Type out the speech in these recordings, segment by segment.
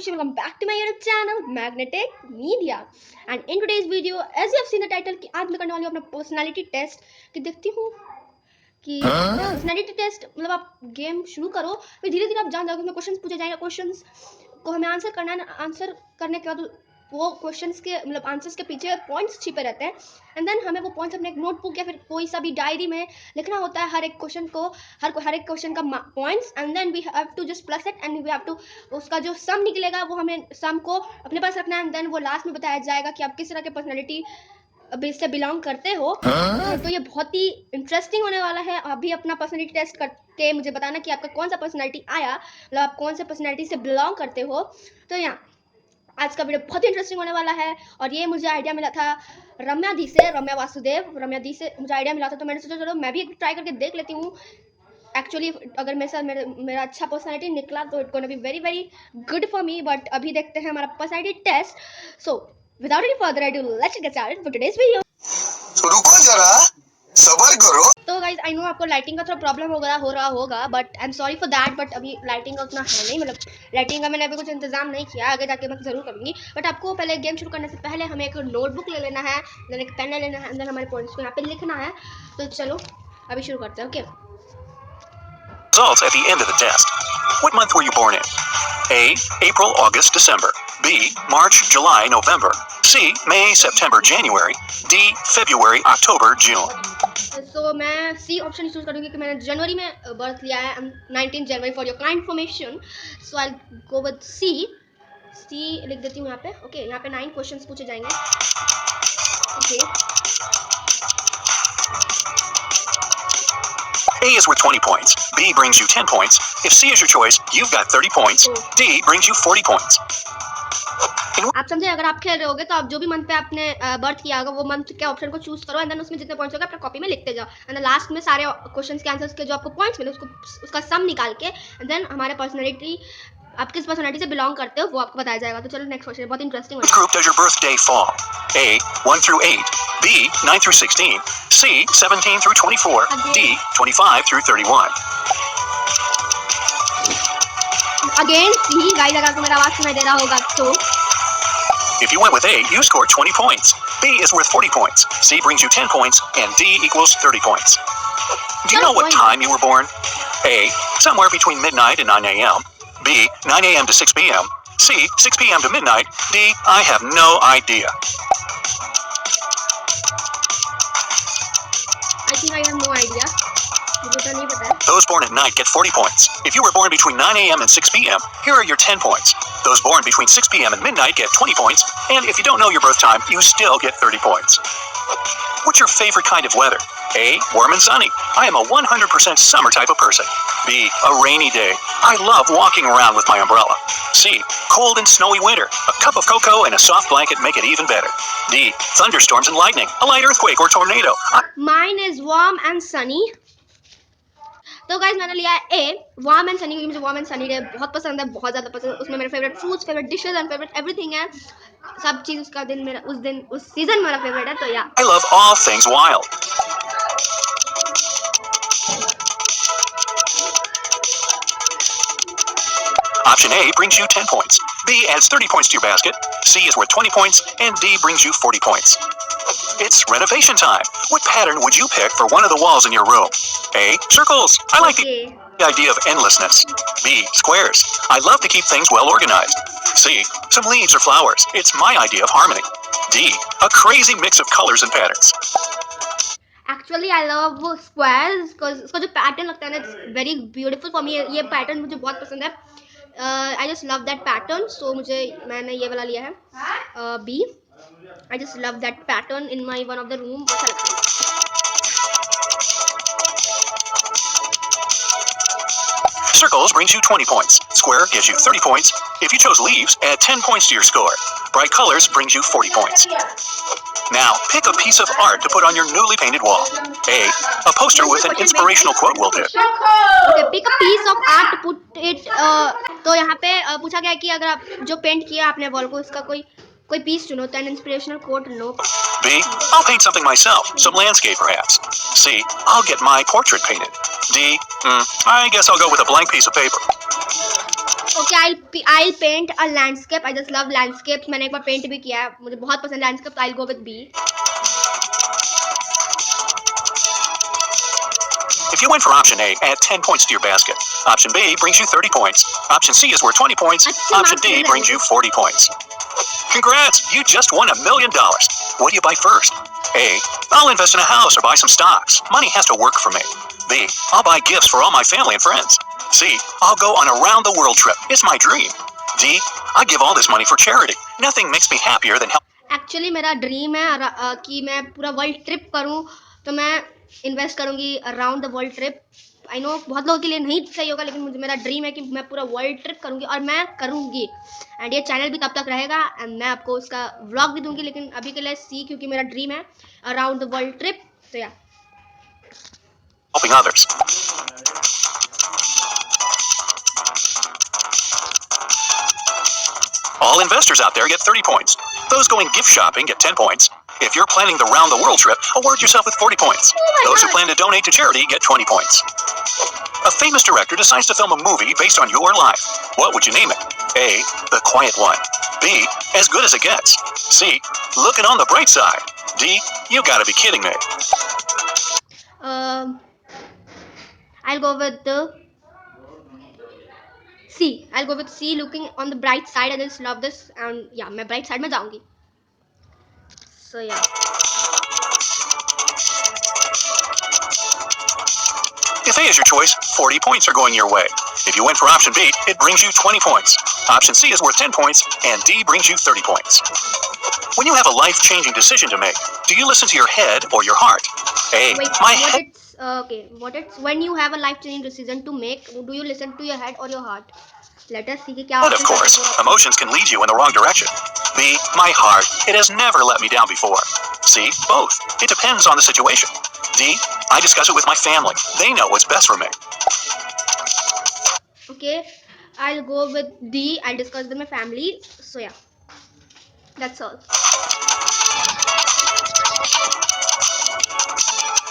Rishi. Welcome back to my YouTube channel Magnetic Media. And in today's video, as you have seen the title, कि आज मैं करने वाली हूँ अपना पर्सनालिटी टेस्ट कि देखती हूँ कि पर्सनालिटी टेस्ट मतलब आप गेम शुरू करो फिर धीरे धीरे आप जान जाओगे। क्वेश्चंस पूछे जाएंगे, क्वेश्चंस को हमें आंसर करना है। आंसर करने के बाद वो क्वेश्चंस के मतलब आंसर्स के पीछे पॉइंट्स छिपे रहते हैं एंड देन हमें वो पॉइंट्स अपने एक नोटबुक या फिर कोई सा भी डायरी में लिखना होता है। हर एक क्वेश्चन को हर एक क्वेश्चन का points and then we have to just plus it and we have to उसका जो सम निकलेगा वो हमें सम को अपने पास रखना है एंड देन वो लास्ट में बताया जाएगा कि आप किस तरह के पर्सनैलिटी से बिलोंग करते हो। तो ये बहुत ही इंटरेस्टिंग होने वाला है। आप भी अपना पर्सनैलिटी टेस्ट करके मुझे बताना कि आपका कौन सा पर्सनैलिटी आया, मतलब आप कौन से पर्सनैलिटी से बिलोंग करते हो। तो यहाँ आज का वीडियो बहुत ही इंटरेस्टिंग होने वाला है और ये मुझे आइडिया मिला था रम्या दी से मुझे आइडिया मिला था। तो मैंने सोचा चलो मैं भी एक ट्राई करके देख लेती हूँ। एक्चुअली अगर मेरे साथ मेरा अच्छा पर्सनैलिटी निकला तो it gonna be very very good for me. But अभी देखते हैं हमारा personality test. So without any further ado let's get started for today's video. तो रुको जरा, सब्र करो। तो गाइज आई नो आपको लाइटिंग का थोड़ा प्रॉब्लम हो रहा होगा but I am sorry for that. But अभी लाइटिंग का उतना है नहीं, मतलब लाइटिंग का मैंने अभी कुछ इंतजाम नहीं किया, आगे जाके मैं ज़रूर करूँगी। बट आपको पहले गेम शुरू करने से पहले हमें एक नोटबुक ले लेना है, देन एक पेन ले लेना है, देन हमारे पॉइंट्स को यहाँ पे लिखना है। तो चलो अभी शुरू करते हैं। Okay, Results at the end of the test. What month were you born in? A. April, August, December. B. March, July, November. C. May, September, January. D. February, October, June. तो मैं सी ऑप्शन चूज करूँगी कि मैंने जनवरी में birth लिया है, 19 जनवरी for your kind information. So I go with C लिख देती हूँ यहाँ पे। ओके, यहाँ पे 9 क्वेश्चंस पूछे जाएंगे। Okay, A is worth 20 points. B brings you 10 points. If C is your choice, you've got 30 points. D brings you 40 points. आप समझे, अगर आप खेल रहे होगे तो आप जो भी मंथ पे आपने बर्थ किया होगा वो मंथ के ऑप्शन को चूज करो एंड देन उसमें जितने पॉइंट्स होंगे अपना कॉपी में लिखते जाओ एंड लास्ट में सारे क्वेश्चंस के आंसर्स के जो आपको पॉइंट्स मिले उसका सम निकाल के एंड देन हमारे पर्सनैलिटी आप किस पर्सनैलिटी से बिलोंग करते हो वो आपको बताया जाएगा। तो चलो नेक्स्ट क्वेश्चन बहुत interesting Which group does your birthday fall? A. 1 through 8. B. 9 through 16. C. 17 through 24. D. 25 through 31. Again see guys, अगर आपको मेरा आवाज सुनाई दे रहा होगा तो If you went with A, you scored 20 points. B is worth 40 points. C brings you 10 points. And D equals 30 points. Do you know what time you were born? A. Somewhere between midnight and 9 a.m. B. 9 a.m. to 6 p.m. C. 6 p.m. to midnight. D. I have no idea. I think I have no idea. मुझे तो नहीं पता है। Those born at night get 40 points. If you were born between 9 a.m. and 6 p.m., here are your 10 points. Those born between 6 p.m. and midnight get 20 points. And if you don't know your birth time, you still get 30 points. What's your favorite kind of weather? A. Warm and sunny. I am a 100% summer type of person. B. A rainy day. I love walking around with my umbrella. C. Cold and snowy winter. A cup of cocoa and a soft blanket make it even better. D. Thunderstorms and lightning. A light earthquake or tornado. Mine is warm and sunny. तो guys मैंने लिया है ए, warm and Sunny, क्योंकि मुझे warm and sunny day बहुत पसंद है, बहुत ज़्यादा पसंद है। उसमें मेरे favourite fruits, favourite dishes and favourite everything है। सब चीज़ उसका दिन मेरा उस सीजन मेरा फेवरेट है। तो या I love all things wild. Option A brings you 10 points. B adds 30 points to your basket. C is worth 20 points. And D brings you 40 points. It's renovation time. What pattern would you pick for one of the walls in your room? A. Circles. I like the idea of endlessness. B. Squares. I love to keep things well organized. C. Some leaves or flowers. It's my idea of harmony. D. A crazy mix of colors and patterns. Actually I love squares because उसका जो pattern लगता है ना it's very beautiful for me. ये pattern मुझे बहुत पसंद है। I just love that pattern. So मैंने ये वाला लिया है बी। I just love that pattern in my one of the room. अच्छा लगता है। Circles brings you 20 points. Square gives you 30 points. If you chose leaves, add 10 points to your score. Bright colors brings you 40 points. Now, pick a piece of art to put on your newly painted wall. A. A poster with an inspirational quote will do. Okay, pick a piece of art to put it. तो यहाँ पे पूछा गया है कि अगर आप जो पेंट किया आपने वॉल को, इसका कोई पीस चुनो, तो an inspirational quote low. B. I'll paint something myself, some landscape perhaps. C. I'll get my portrait painted. D. I guess I'll go with a blank piece of paper. Okay, I'll paint a landscape. I just love landscapes. मैंने एक बार paint भी किया है, मुझे बहुत पसंद landscape. I'll go with B. If you went for option A, add 10 points to your basket. Option B brings you 30 points. Option C is worth 20 points. Option D brings you 40 points. Congrats! You just won $1 million. What do you buy first? A. I'll invest in a house or buy some stocks. Money has to work for me. B. I'll buy gifts for all my family and friends. C. I'll go on a round-the-world trip. It's my dream. D. I give all this money for charity. Nothing makes me happier than helping. Actually मेरा dream है कि मैं पूरा world trip करूं, तो मैं invest करूंगी around the world trip. I know बहुत लोगों के लिए नहीं सही होगा, लेकिन मुझे मेरा ड्रीम है कि मैं पूरा वर्ल्ड ट्रिप करूंगी, और मैं करूंगी. एंड ये चैनल भी तब तक रहेगा, एंड मैं आपको उसका व्लॉग भी दूंगी. लेकिन अभी के लिए सी, क्योंकि मेरा ड्रीम है अराउंड द वर्ल्ड ट्रिप. तो या Helping others. All investors out there get 30 points. Those going gift shopping get 10 points. If you're planning the round-the-world trip, award yourself with 40 points. Those who plan to donate to charity get 20 points. A famous director decides to film a movie based on your life. What would you name it? A. The Quiet One. B. As Good as It Gets. C. Looking on the Bright Side. D. You gotta be kidding me. I'll go with the C. I'll go with C, looking on the bright side. I just love this, and yeah, मैं bright side में जाऊंगी. So yeah. If A is your choice, 40 points are going your way. If you went for option B, it brings you 20 points. Option C is worth 10 points, and D brings you 30 points. When you have a life-changing decision to make, do you listen to your head or your heart? A. Wait, My what head. it's okay? What it's when you have a life-changing decision to make? Do you listen to your head or your heart? Let us see कि क्या. But of course, emotions can lead you in the wrong direction. B. My heart. It has never let me down before. C. Both. It depends on the situation. D. I discuss it with my family. They know what's best for me. Okay, I'll go with D. I'll discuss with my family. So yeah, that's all.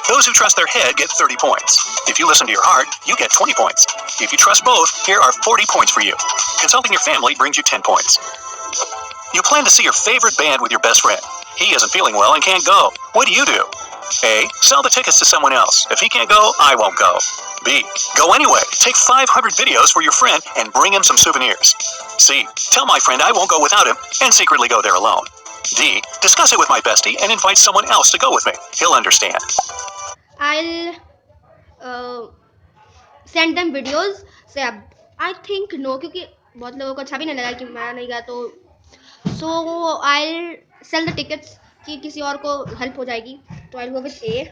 Those who trust their head get 30 points. If you listen to your heart, you get 20 points. If you trust both, here are 40 points for you. Consulting your family brings you 10 points. You plan to see your favorite band with your best friend. He isn't feeling well and can't go. What do? A. Sell the tickets to someone else. If he can't go, I won't go. B. Go anyway. Take 500 videos for your friend and bring him some souvenirs. C. Tell my friend I won't go without him and secretly go there alone. D. Discuss it with my bestie and invite someone else to go with me. He'll understand. I'll send them videos. So yeah, I think no, क्योंकि बहुत लोगों को अच्छा भी नहीं लगा कि मैं नहीं गया, तो so I'll sell the tickets कि किसी और को help हो जाएगी. तो I'll go with A.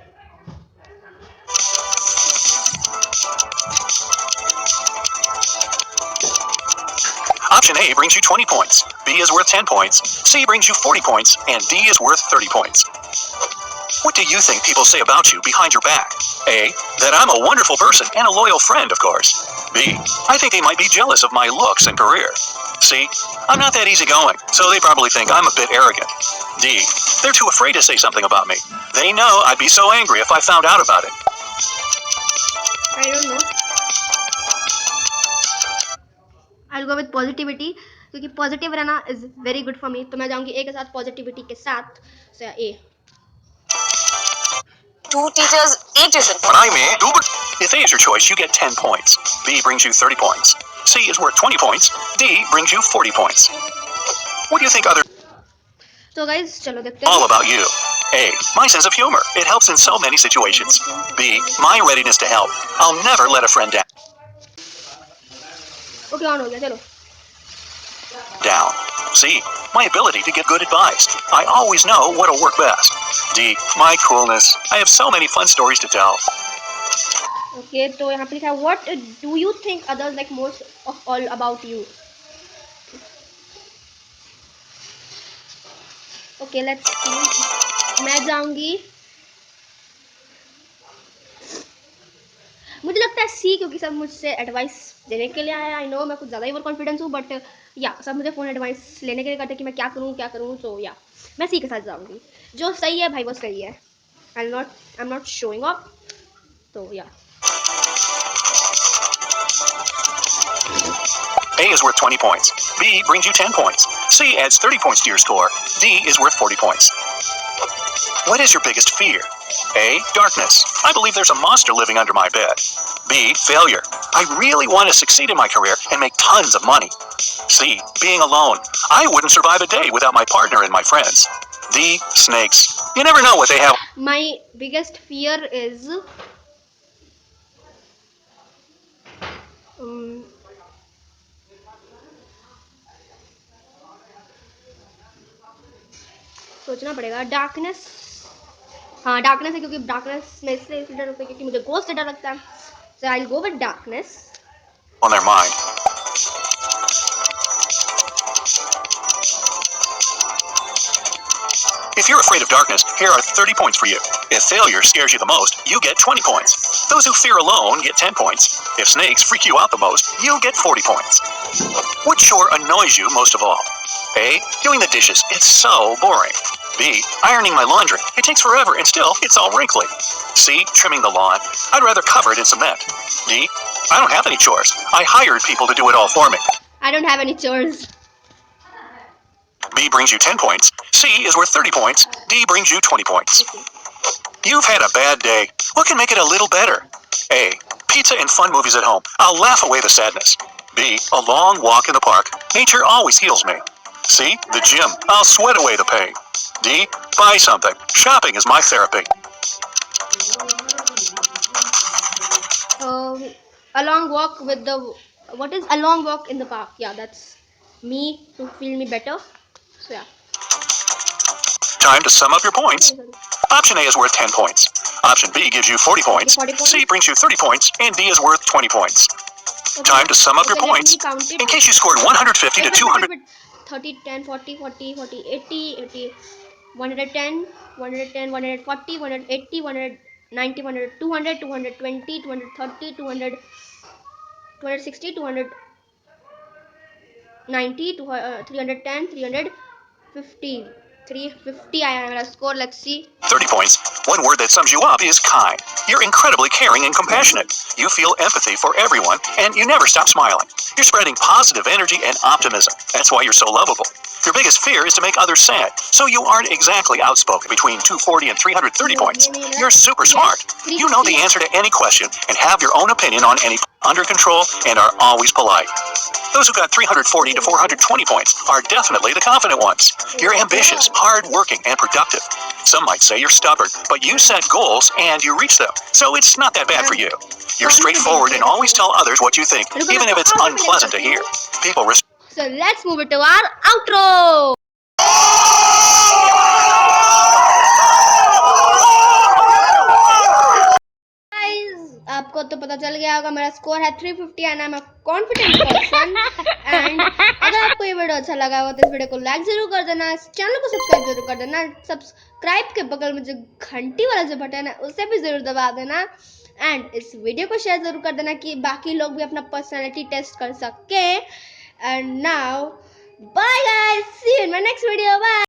Option A brings you 20 points. B is worth 10 points. C brings you 40 points. And D is worth 30 points. What do you think people say about you behind your back? A. That I'm a wonderful person and a loyal friend, of course. B. I think they might be jealous of my looks and career. C. I'm not that easygoing, so they probably think I'm a bit arrogant. D. They're too afraid to say something about me. They know I'd be so angry if I found out about it. I don't know. I'll go with positivity, क्योंकि positive रहना is very good for me. तो मैं जाऊंगी A के साथ, positivity के साथ. So yeah, A. 2 teachers, 8 tuition. If A is your choice, you get 10 points. B brings you 30 points. C is worth 20 points. D brings you 40 points. What do you think other... So guys, चलो देखते हैं. All about you. A. My sense of humor. It helps in so many situations. B. My readiness to help. I'll never let a friend Okay, on हो गया, चलो. down. C. My ability to give good advice. I always know what'll work best. D. My coolness. I have so many fun stories to tell. Okay, तो यहाँ पे लिखा है What do you think others like most of all about you? Okay, let's see. मैं जाऊंगी. मुझे लगता है C, क्योंकि सब मुझसे एडवाइस देने के लिए आया. आई नो मैं कुछ ज़्यादा ही ओवर कॉन्फिडेंस हूँ, बट या सब मुझे फ़ोन एडवाइस लेने के लिए कहते हैं कि मैं क्या करूँ. सो या मैं C के साथ जाऊँगी. जो सही है भाई वो सही है. I am not showing off. तो या A is worth 20 points. B brings you 10 points. C adds 30 points to your score. D is worth 40 points. What is your biggest fear? A. Darkness. I believe there's a monster living under my bed. B. Failure. I really want to succeed in my career and make tons of money. C. Being alone. I wouldn't survive a day without my partner and my friends. D. Snakes. You never know what they have. My biggest fear is सोचना पड़ेगा. Darkness. हाँ, darkness है क्योंकि darkness में इसलिए डर लगता है क्योंकि मुझे गोस्ट से डर लगता है. So I'll go with darkness. On their mind. If you're afraid of darkness, here are 30 points for you. If failure scares you the most, you get 20 points. Those who fear alone get 10 points. If snakes freak you out the most, you get 40 points. Which chore annoys you most of all? A. Doing the dishes. It's so boring. B. Ironing my laundry. It takes forever and still it's all wrinkly. C. Trimming the lawn. I'd rather cover it in cement. D. I don't have any chores. I hired people to do it all for me. I don't have any chores. B brings you 10 points. C is worth 30 points. D brings you 20 points. You've had a bad day. What can make it a little better? A. Pizza and fun movies at home. I'll laugh away the sadness. B. A long walk in the park. Nature always heals me. C. The gym. I'll sweat away the pain. D. Buy something. Shopping is my therapy. A long walk with the. What is a long walk in the park? Yeah, that's me to feel me better. So yeah. Time to sum up your points. Option A is worth 10 points. Option B gives you 40 points. 40 points. C brings you 30 points. And D is worth 20 points. Okay. Time to sum up your Okay, let points. me count it. In case you scored 150 to 200. 30, 10, 40, 40, 40, 80, 80, 110, 110, 140, 180, 190, 100, 200, 220, 230, 200, 260, 290, 310, 350. 350 I am gonna score. Let's see. 30 points. One word that sums you up is kind. You're incredibly caring and compassionate. You feel empathy for everyone, and you never stop smiling. You're spreading positive energy and optimism. That's why you're so lovable. Your biggest fear is to make others sad, so you aren't exactly outspoken. Between 240 and 330 points. You're super smart. You know the answer to any question and have your own opinion on any under control and are always polite. Those who got 340 to 420 points are definitely the confident ones. You're ambitious, hard-working, and productive. Some might say you're stubborn, but you set goals and you reach them, so it's not that bad for you. You're straightforward and always tell others what you think, even if it's unpleasant to hear. People respect. So let's move it to our outro. आपको तो पता चल गया होगा मेरा score है 350 and I am a confident person. And अगर आपको ये वीडियो अच्छा लगा हो तो इस वीडियो को लाइक जरूर कर देना, चैनल को सब्सक्राइब जरूर कर देना, सब्सक्राइब के बगल में जो घंटी वाला जो बटन है उसे भी जरूर दबा देना एंड इस वीडियो को शेयर जरूर कर देना कि बाकी लोग भी अपना पर्सनालिटी टेस्ट कर सके. And now bye guys, see you in my next video. Bye.